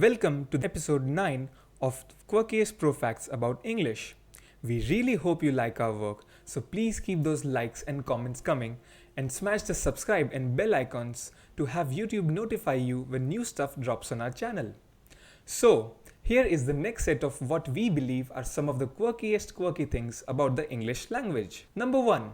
Welcome to episode 9 of Quirkiest Pro Facts about English. We really hope you like our work, so please keep those likes and comments coming and smash the subscribe and bell icons to have YouTube notify you when new stuff drops on our channel. So, here is the next set of what we believe are some of the quirkiest quirky things about the English language. Number 1.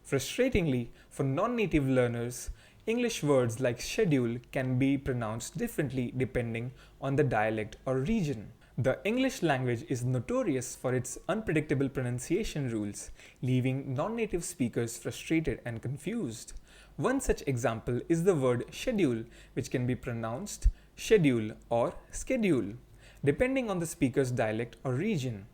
Frustratingly, for non-native learners, English words like schedule can be pronounced differently depending on the dialect or region. The English language is notorious for its unpredictable pronunciation rules, leaving non-native speakers frustrated and confused. One such example is the word schedule, which can be pronounced schedule or schedule, depending on the speaker's dialect or region.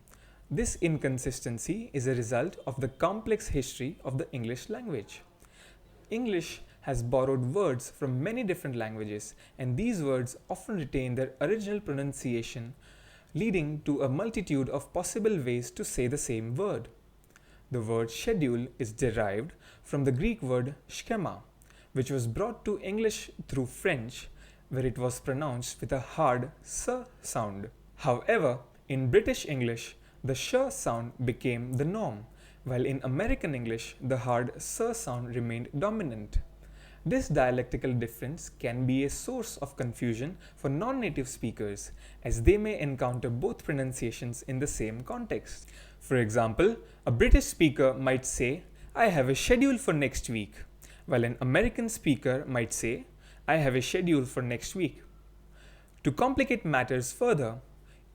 This inconsistency is a result of the complex history of the English language. English has borrowed words from many different languages, and these words often retain their original pronunciation, leading to a multitude of possible ways to say the same word. The word schedule is derived from the Greek word schema, which was brought to English through French, where it was pronounced with a hard s sound. However, in British English, the sh sound became the norm, while in American English, the hard s sound remained dominant. This dialectical difference can be a source of confusion for non-native speakers, as they may encounter both pronunciations in the same context. For example, a British speaker might say, "I have a schedule for next week," while an American speaker might say, "I have a schedule for next week." To complicate matters further,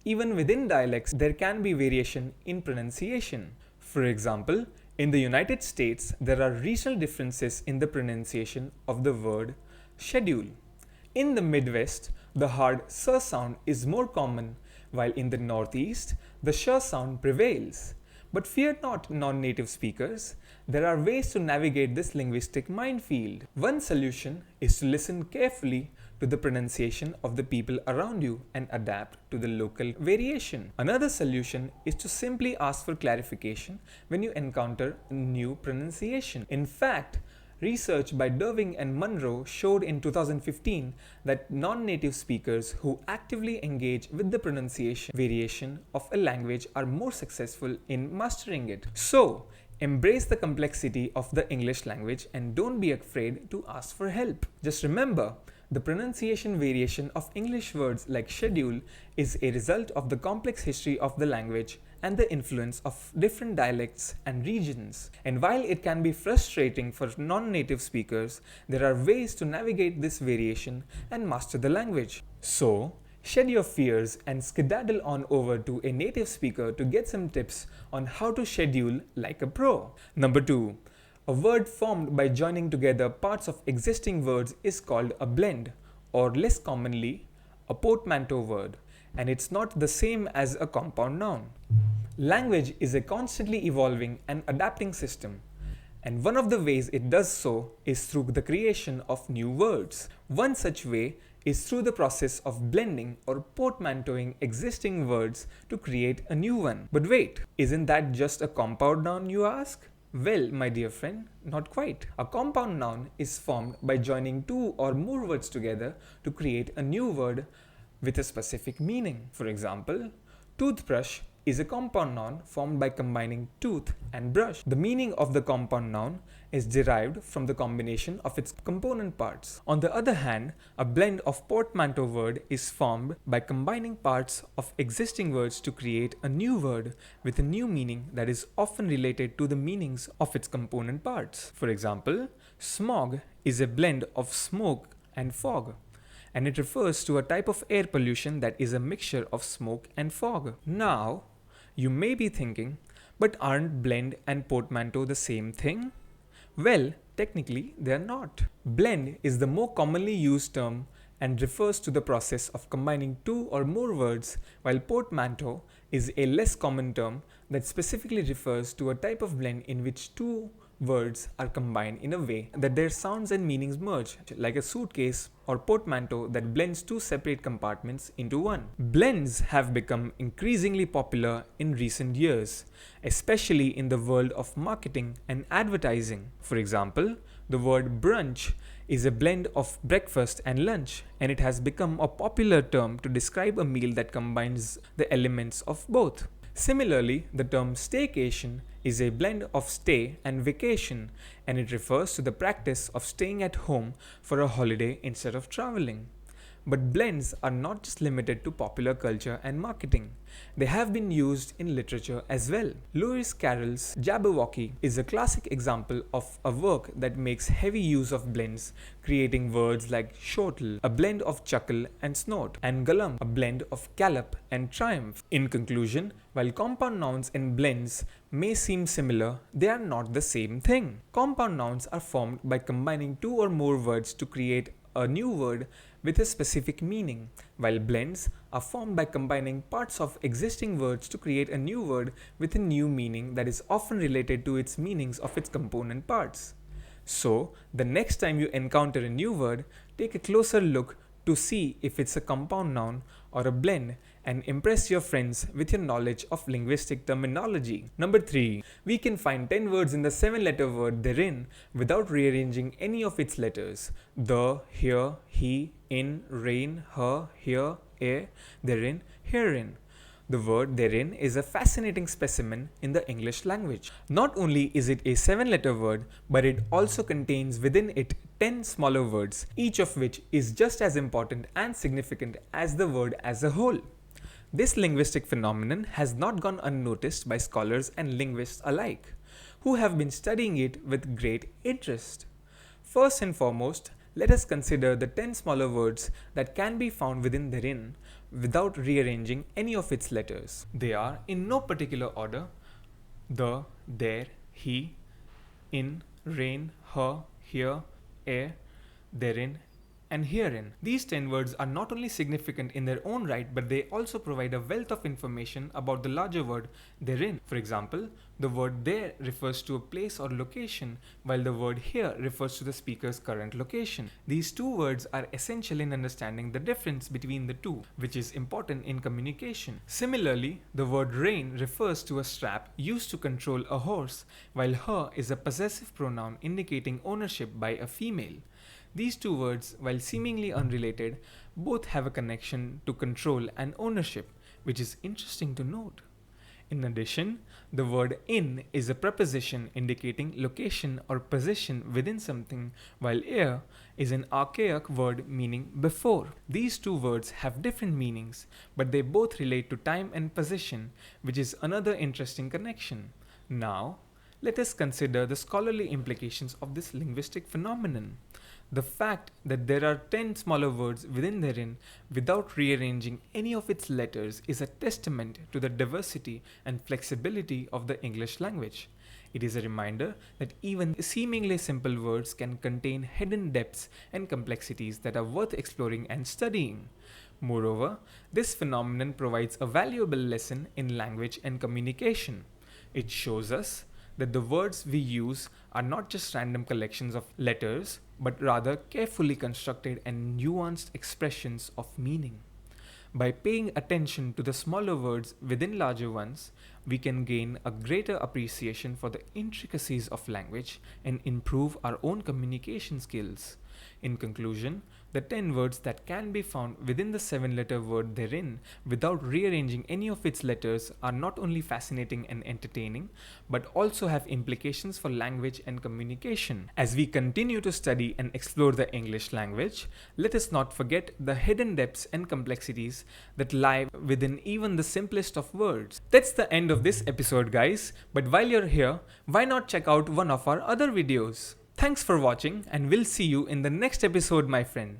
even within dialects there can be variation in pronunciation. For example, in the United States, there are regional differences in the pronunciation of the word schedule. In the Midwest, the hard s sound is more common, while in the Northeast, the sh sound prevails. But fear not, non-native speakers. There are ways to navigate this linguistic minefield. One solution is to listen carefully to the pronunciation of the people around you and adapt to the local variation. Another solution is to simply ask for clarification when you encounter a new pronunciation. In fact, research by Derwing and Munro showed in 2015 that non-native speakers who actively engage with the pronunciation variation of a language are more successful in mastering it. So, embrace the complexity of the English language and don't be afraid to ask for help. Just remember, the pronunciation variation of English words like schedule is a result of the complex history of the language and the influence of different dialects and regions. And while it can be frustrating for non-native speakers, there are ways to navigate this variation and master the language. So, shed your fears and skedaddle on over to a native speaker to get some tips on how to schedule like a pro. Number 2. A word formed by joining together parts of existing words is called a blend, or less commonly, a portmanteau word, and it's not the same as a compound noun. Language is a constantly evolving and adapting system, and one of the ways it does so is through the creation of new words. One such way is through the process of blending or portmanteauing existing words to create a new one. But wait, isn't that just a compound noun, you ask? Well, my dear friend, not quite. A compound noun is formed by joining two or more words together to create a new word with a specific meaning. For example, toothbrush is a compound noun formed by combining tooth and brush. The meaning of the compound noun is derived from the combination of its component parts. On the other hand, a blend of portmanteau word is formed by combining parts of existing words to create a new word with a new meaning that is often related to the meanings of its component parts. For example, smog is a blend of smoke and fog, and it refers to a type of air pollution that is a mixture of smoke and fog. Now, you may be thinking, but aren't blend and portmanteau the same thing? Well, technically they are not. Blend is the more commonly used term and refers to the process of combining two or more words, while portmanteau is a less common term that specifically refers to a type of blend in which two words are combined in a way that their sounds and meanings merge, like a suitcase or portmanteau that blends two separate compartments into one. Blends have become increasingly popular in recent years, especially in the world of marketing and advertising. For example, the word brunch is a blend of breakfast and lunch, and it has become a popular term to describe a meal that combines the elements of both. Similarly, the term staycation is a blend of stay and vacation, and it refers to the practice of staying at home for a holiday instead of traveling. But blends are not just limited to popular culture and marketing. They have been used in literature as well. Lewis Carroll's Jabberwocky is a classic example of a work that makes heavy use of blends, creating words like chortle, a blend of chuckle and snort, and galump, a blend of gallop and triumph. In conclusion, while compound nouns and blends may seem similar, they are not the same thing. Compound nouns are formed by combining two or more words to create a new word with a specific meaning, while blends are formed by combining parts of existing words to create a new word with a new meaning that is often related to its meanings of its component parts. So, the next time you encounter a new word, take a closer look to see if it's a compound noun or a blend, and impress your friends with your knowledge of linguistic terminology. Number 3. We can find 10 words in the 7-letter word therein without rearranging any of its letters. The, here, he, in, rein, her, here, therein, herein. The word therein is a fascinating specimen in the English language. Not only is it a 7-letter word, but it also contains within it 10 smaller words, each of which is just as important and significant as the word as a whole. This linguistic phenomenon has not gone unnoticed by scholars and linguists alike, who have been studying it with great interest. First and foremost, let us consider the 10 smaller words that can be found within therein without rearranging any of its letters. They are, in no particular order, the, there, he, in, rein, her, here, therein, and herein. These 10 words are not only significant in their own right, but they also provide a wealth of information about the larger word therein. For example, the word there refers to a place or location, while the word here refers to the speaker's current location. These two words are essential in understanding the difference between the two, which is important in communication. Similarly, the word rein refers to a strap used to control a horse, while her is a possessive pronoun indicating ownership by a female. These two words, while seemingly unrelated, both have a connection to control and ownership, which is interesting to note. In addition, the word in is a preposition indicating location or position within something, while er is an archaic word meaning before. These two words have different meanings, but they both relate to time and position, which is another interesting connection. Now, let us consider the scholarly implications of this linguistic phenomenon. The fact that there are 10 smaller words within therein without rearranging any of its letters is a testament to the diversity and flexibility of the English language. It is a reminder that even seemingly simple words can contain hidden depths and complexities that are worth exploring and studying. Moreover, this phenomenon provides a valuable lesson in language and communication. It shows us that the words we use are not just random collections of letters, but rather carefully constructed and nuanced expressions of meaning. By paying attention to the smaller words within larger ones, we can gain a greater appreciation for the intricacies of language and improve our own communication skills. In conclusion, the 10 words that can be found within the 7-letter word therein without rearranging any of its letters are not only fascinating and entertaining, but also have implications for language and communication. As we continue to study and explore the English language, let us not forget the hidden depths and complexities that lie within even the simplest of words. That's the end of this episode, guys, but while you're here, why not check out one of our other videos? Thanks for watching, and we'll see you in the next episode, my friend.